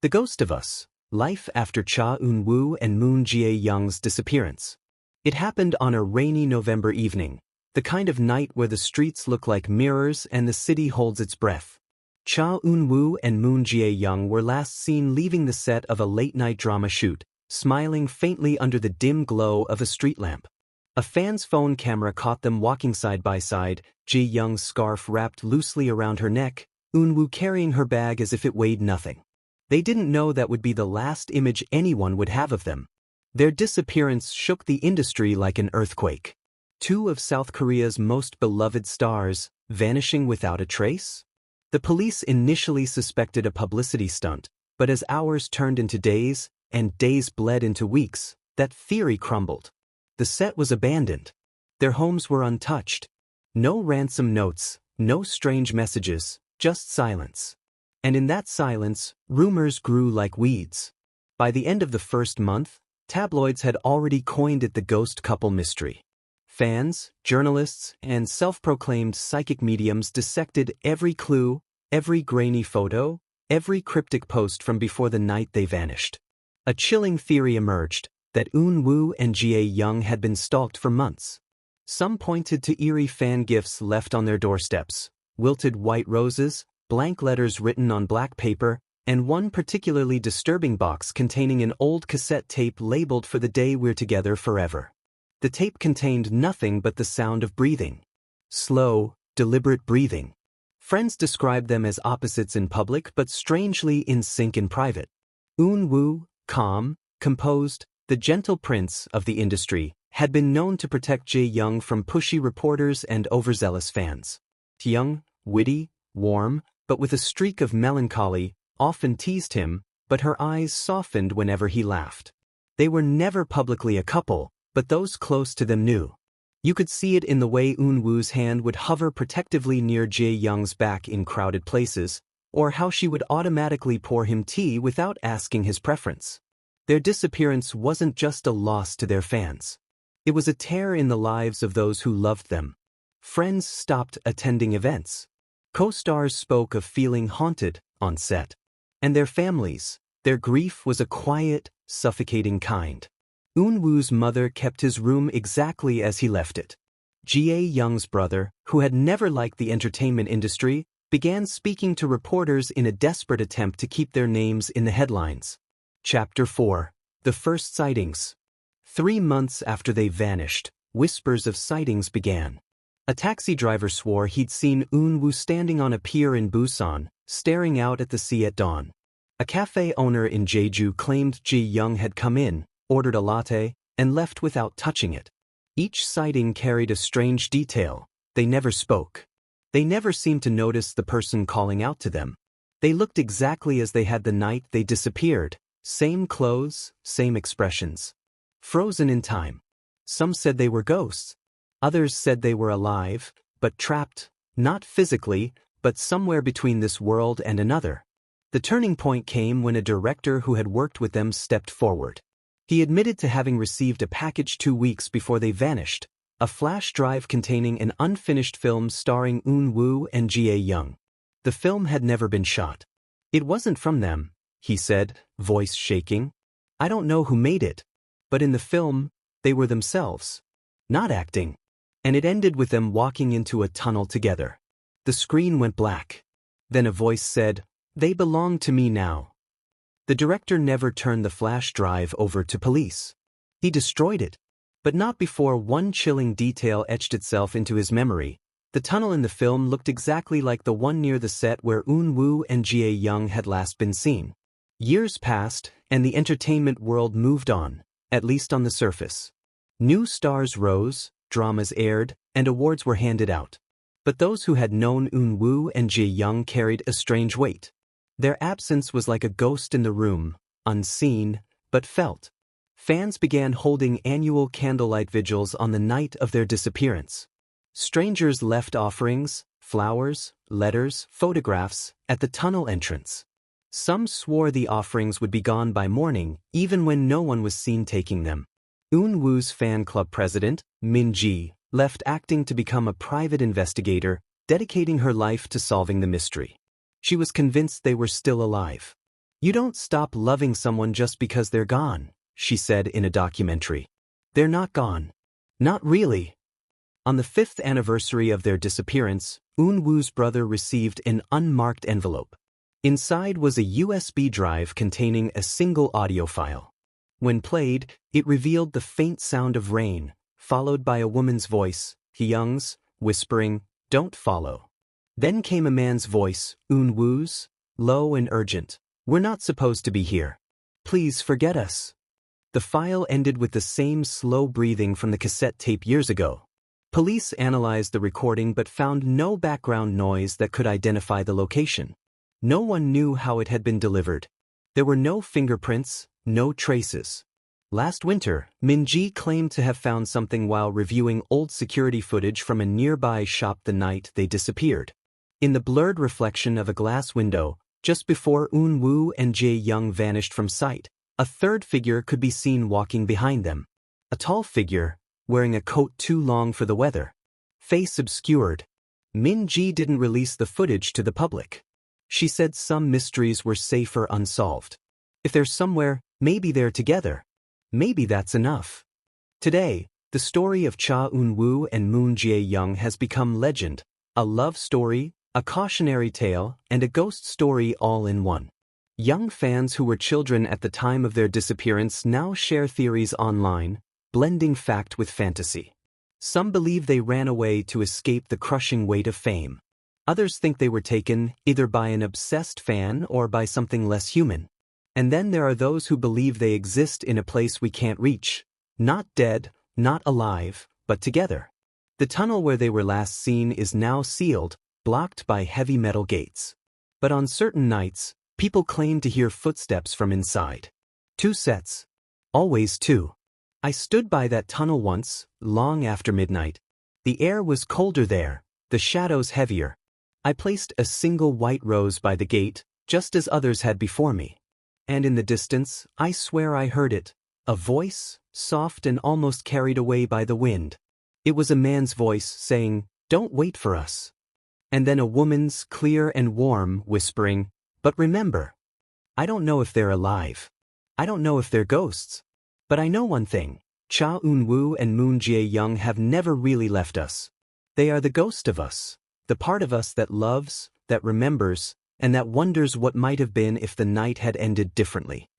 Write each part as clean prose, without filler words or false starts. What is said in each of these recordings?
The Ghost of Us, Life After Cha Eun-woo and Moon Jae-young's Disappearance. It happened on a rainy November evening, the kind of night where the streets look like mirrors and the city holds its breath. Cha Eun-woo and Moon Jae-young were last seen leaving the set of a late-night drama shoot, smiling faintly under the dim glow of a street lamp. A fan's phone camera caught them walking side by side, Jae-young's scarf wrapped loosely around her neck, Eun-woo carrying her bag as if it weighed nothing. They didn't know that would be the last image anyone would have of them. Their disappearance shook the industry like an earthquake. Two of South Korea's most beloved stars, vanishing without a trace? The police initially suspected a publicity stunt, but as hours turned into days, and days bled into weeks, that theory crumbled. The set was abandoned. Their homes were untouched. No ransom notes, no strange messages, just silence. And in that silence, rumors grew like weeds. By the end of the first month, tabloids had already coined it the ghost couple mystery. Fans, journalists, and self-proclaimed psychic mediums dissected every clue, every grainy photo, every cryptic post from before the night they vanished. A chilling theory emerged, that Eun-woo and Jae-young had been stalked for months. Some pointed to eerie fan gifts left on their doorsteps, wilted white roses, blank letters written on black paper, and one particularly disturbing box containing an old cassette tape labeled "For the Day We're Together Forever." The tape contained nothing but the sound of breathing. Slow, deliberate breathing. Friends described them as opposites in public but strangely in sync in private. Eun-woo, calm, composed, the gentle prince of the industry, had been known to protect Jae-young from pushy reporters and overzealous fans. Young, witty, warm, but with a streak of melancholy, often teased him, but her eyes softened whenever he laughed. They were never publicly a couple, but those close to them knew. You could see it in the way Eun-woo's hand would hover protectively near Jae-young's back in crowded places, or how she would automatically pour him tea without asking his preference. Their disappearance wasn't just a loss to their fans. It was a tear in the lives of those who loved them. Friends stopped attending events. Co-stars spoke of feeling haunted on set. And their families, their grief was a quiet, suffocating kind. Eun-woo's mother kept his room exactly as he left it. Jae-young's brother, who had never liked the entertainment industry, began speaking to reporters in a desperate attempt to keep their names in the headlines. Chapter 4. The First Sightings. 3 months after they vanished, whispers of sightings began. A taxi driver swore he'd seen Eun-woo standing on a pier in Busan, staring out at the sea at dawn. A cafe owner in Jeju claimed Jae-young had come in, ordered a latte, and left without touching it. Each sighting carried a strange detail. They never spoke. They never seemed to notice the person calling out to them. They looked exactly as they had the night they disappeared. Same clothes, same expressions. Frozen in time. Some said they were ghosts. Others said they were alive, but trapped, not physically, but somewhere between this world and another. The turning point came when a director who had worked with them stepped forward. He admitted to having received a package 2 weeks before they vanished, a flash drive containing an unfinished film starring Eun-woo and Jae-young. The film had never been shot. It wasn't from them, he said, voice shaking. I don't know who made it. But in the film, they were themselves. Not acting. And it ended with them walking into a tunnel together. The screen went black. Then a voice said, "They belong to me now." The director never turned the flash drive over to police. He destroyed it. But not before one chilling detail etched itself into his memory. The tunnel in the film looked exactly like the one near the set where Eun-woo and Jae-young had last been seen. Years passed, and the entertainment world moved on, at least on the surface. New stars rose, dramas aired, and awards were handed out. But those who had known Eun-woo and Jae-young carried a strange weight. Their absence was like a ghost in the room, unseen, but felt. Fans began holding annual candlelight vigils on the night of their disappearance. Strangers left offerings, flowers, letters, photographs, at the tunnel entrance. Some swore the offerings would be gone by morning, even when no one was seen taking them. Eun-woo's fan club president, Min-ji, left acting to become a private investigator, dedicating her life to solving the mystery. She was convinced they were still alive. You don't stop loving someone just because they're gone, she said in a documentary. They're not gone. Not really. On the 5th anniversary of their disappearance, Eun-woo's brother received an unmarked envelope. Inside was a USB drive containing a single audio file. When played, it revealed the faint sound of rain, followed by a woman's voice, Hyung's, whispering, "Don't follow." Then came a man's voice, Eun-woo's, low and urgent. "We're not supposed to be here. Please forget us." The file ended with the same slow breathing from the cassette tape years ago. Police analyzed the recording but found no background noise that could identify the location. No one knew how it had been delivered. There were no fingerprints, no traces. Last winter, Min-ji claimed to have found something while reviewing old security footage from a nearby shop the night they disappeared. In the blurred reflection of a glass window, just before Eun-woo and Jae-young vanished from sight, a third figure could be seen walking behind them. A tall figure, wearing a coat too long for the weather. Face obscured. Min-ji didn't release the footage to the public. She said some mysteries were safer unsolved. If they're somewhere, maybe they're together. Maybe that's enough. Today, the story of Cha Eun-woo and Moon Jae-young has become legend, a love story, a cautionary tale, and a ghost story all in one. Young fans who were children at the time of their disappearance now share theories online, blending fact with fantasy. Some believe they ran away to escape the crushing weight of fame. Others think they were taken either by an obsessed fan or by something less human. And then there are those who believe they exist in a place we can't reach, not dead, not alive, but together. The tunnel where they were last seen is now sealed, blocked by heavy metal gates. But on certain nights, people claim to hear footsteps from inside. 2 sets. Always 2. I stood by that tunnel once, long after midnight. The air was colder there, the shadows heavier. I placed a single white rose by the gate, just as others had before me. And in the distance, I swear I heard it, a voice, soft and almost carried away by the wind. It was a man's voice saying, "Don't wait for us." And then a woman's, clear and warm, whispering, "But remember, I don't know if they're alive. I don't know if they're ghosts. But I know one thing, Cha Eun-woo and Moon Jae-young have never really left us. They are the ghost of us. The part of us that loves, that remembers, and that wonders what might have been if the night had ended differently."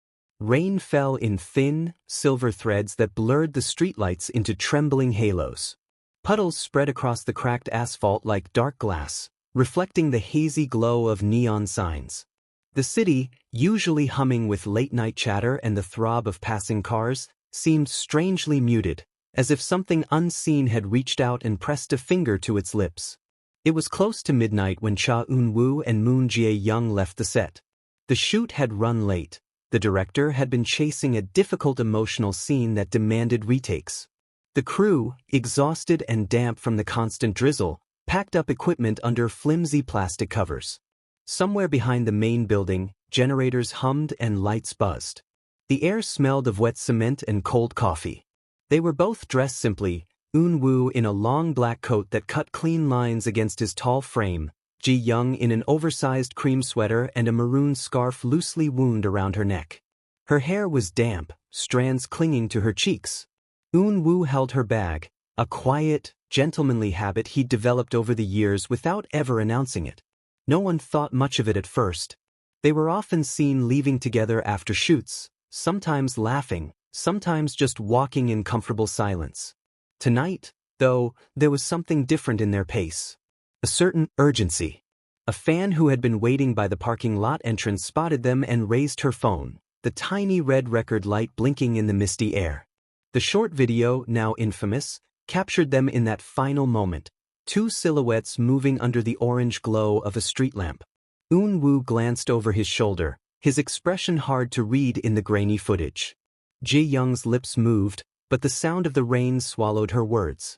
Rain fell in thin, silver threads that blurred the streetlights into trembling halos. Puddles spread across the cracked asphalt like dark glass, reflecting the hazy glow of neon signs. The city, usually humming with late-night chatter and the throb of passing cars, seemed strangely muted, as if something unseen had reached out and pressed a finger to its lips. It was close to midnight when Cha Eun-woo and Moon Jae-young left the set. The shoot had run late. The director had been chasing a difficult emotional scene that demanded retakes. The crew, exhausted and damp from the constant drizzle, packed up equipment under flimsy plastic covers. Somewhere behind the main building, generators hummed and lights buzzed. The air smelled of wet cement and cold coffee. They were both dressed simply, Eun-woo in a long black coat that cut clean lines against his tall frame, Ji-young in an oversized cream sweater and a maroon scarf loosely wound around her neck. Her hair was damp, strands clinging to her cheeks. Eun-woo held her bag, a quiet, gentlemanly habit he'd developed over the years without ever announcing it. No one thought much of it at first. They were often seen leaving together after shoots, sometimes laughing, sometimes just walking in comfortable silence. Tonight, though, there was something different in their pace. A certain urgency. A fan who had been waiting by the parking lot entrance spotted them and raised her phone, the tiny red record light blinking in the misty air. The short video, now infamous, captured them in that final moment, 2 silhouettes moving under the orange glow of a street lamp. Eun-woo glanced over his shoulder, his expression hard to read in the grainy footage. Ji-young's lips moved, but the sound of the rain swallowed her words.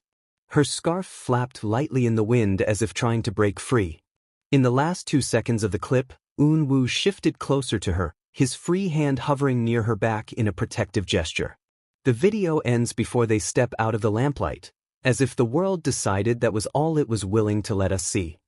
Her scarf flapped lightly in the wind as if trying to break free. In the last 2 seconds of the clip, Eun-woo shifted closer to her, his free hand hovering near her back in a protective gesture. The video ends before they step out of the lamplight, as if the world decided that was all it was willing to let us see.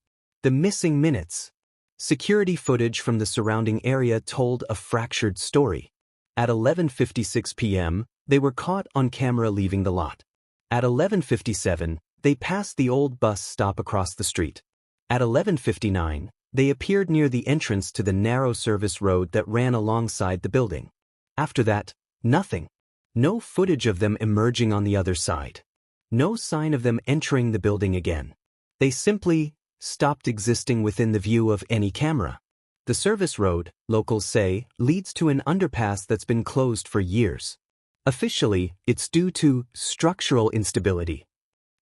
The missing minutes. Security footage from the surrounding area told a fractured story. At 11:56 p.m., they were caught on camera leaving the lot. At 11:57, they passed the old bus stop across the street. At 11:59, they appeared near the entrance to the narrow service road that ran alongside the building. After that, nothing. No footage of them emerging on the other side. No sign of them entering the building again. They simply stopped existing within the view of any camera. The service road, locals say, leads to an underpass that's been closed for years. Officially, it's due to structural instability.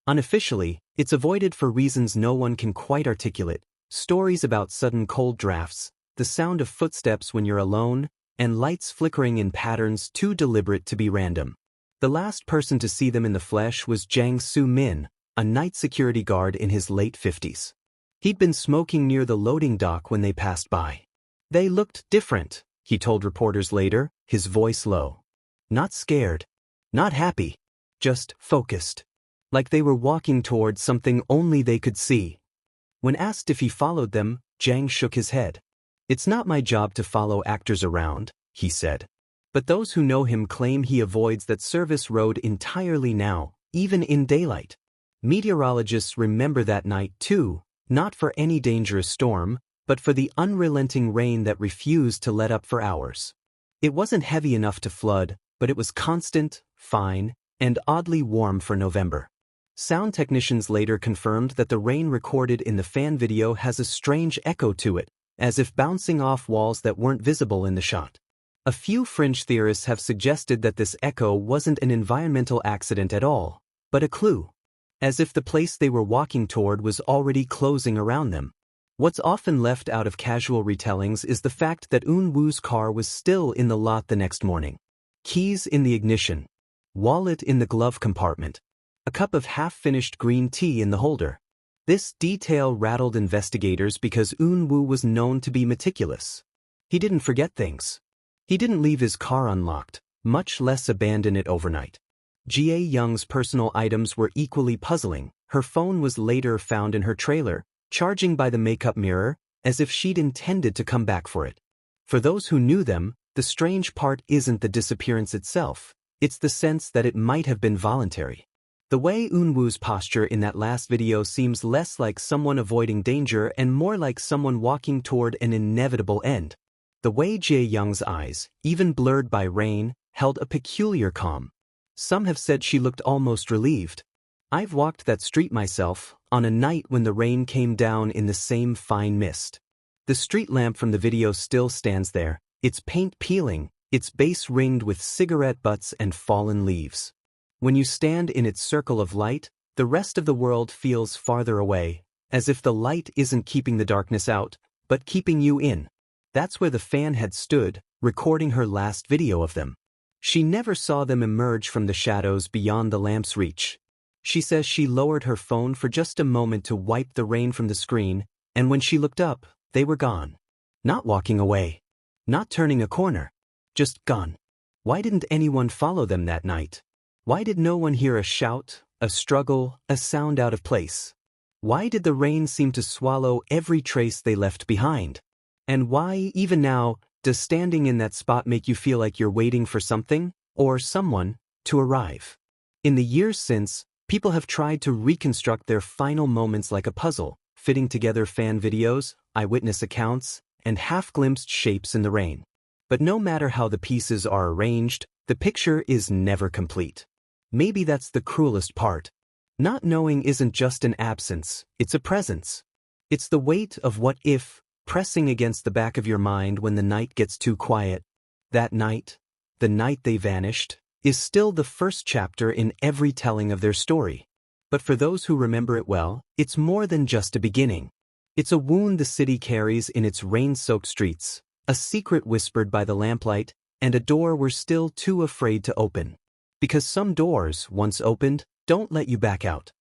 Unofficially, it's avoided for reasons no one can quite articulate: stories about sudden cold drafts, the sound of footsteps when you're alone, and lights flickering in patterns too deliberate to be random. The last person to see them in the flesh was Jiang Su-min, a night security guard in his late 50s. He'd been smoking near the loading dock when they passed by. They looked different, he told reporters later, his voice low. Not scared. Not happy. Just focused. Like they were walking towards something only they could see. When asked if he followed them, Jiang shook his head. It's not my job to follow actors around, he said. But those who know him claim he avoids that service road entirely now, even in daylight. Meteorologists remember that night too, not for any dangerous storm, but for the unrelenting rain that refused to let up for hours. It wasn't heavy enough to flood, but it was constant, fine, and oddly warm for November. Sound technicians later confirmed that the rain recorded in the fan video has a strange echo to it, as if bouncing off walls that weren't visible in the shot. A few fringe theorists have suggested that this echo wasn't an environmental accident at all, but a clue. As if the place they were walking toward was already closing around them. What's often left out of casual retellings is the fact that Eun-woo's car was still in the lot the next morning. Keys in the ignition. Wallet in the glove compartment. A cup of half-finished green tea in the holder. This detail rattled investigators because Eun-woo was known to be meticulous. He didn't forget things. He didn't leave his car unlocked, much less abandon it overnight. Jae Young's personal items were equally puzzling. Her phone was later found in her trailer, charging by the makeup mirror, as if she'd intended to come back for it. For those who knew them, the strange part isn't the disappearance itself, it's the sense that it might have been voluntary. The way Eun-woo's posture in that last video seems less like someone avoiding danger and more like someone walking toward an inevitable end. The way Jae Young's eyes, even blurred by rain, held a peculiar calm. Some have said she looked almost relieved. I've walked that street myself, on a night when the rain came down in the same fine mist. The street lamp from the video still stands there, its paint peeling, its base ringed with cigarette butts and fallen leaves. When you stand in its circle of light, the rest of the world feels farther away, as if the light isn't keeping the darkness out, but keeping you in. That's where the fan had stood, recording her last video of them. She never saw them emerge from the shadows beyond the lamp's reach. She says she lowered her phone for just a moment to wipe the rain from the screen, and when she looked up, they were gone. Not walking away. Not turning a corner. Just gone. Why didn't anyone follow them that night? Why did no one hear a shout, a struggle, a sound out of place? Why did the rain seem to swallow every trace they left behind? And why, even now, does standing in that spot make you feel like you're waiting for something, or someone, to arrive? In the years since, people have tried to reconstruct their final moments like a puzzle, fitting together fan videos, eyewitness accounts, and half-glimpsed shapes in the rain. But no matter how the pieces are arranged, the picture is never complete. Maybe that's the cruelest part. Not knowing isn't just an absence, it's a presence. It's the weight of what if, pressing against the back of your mind when the night gets too quiet. That night, the night they vanished, is still the first chapter in every telling of their story. But for those who remember it well, it's more than just a beginning. It's a wound the city carries in its rain-soaked streets, a secret whispered by the lamplight, and a door we're still too afraid to open. Because some doors, once opened, don't let you back out.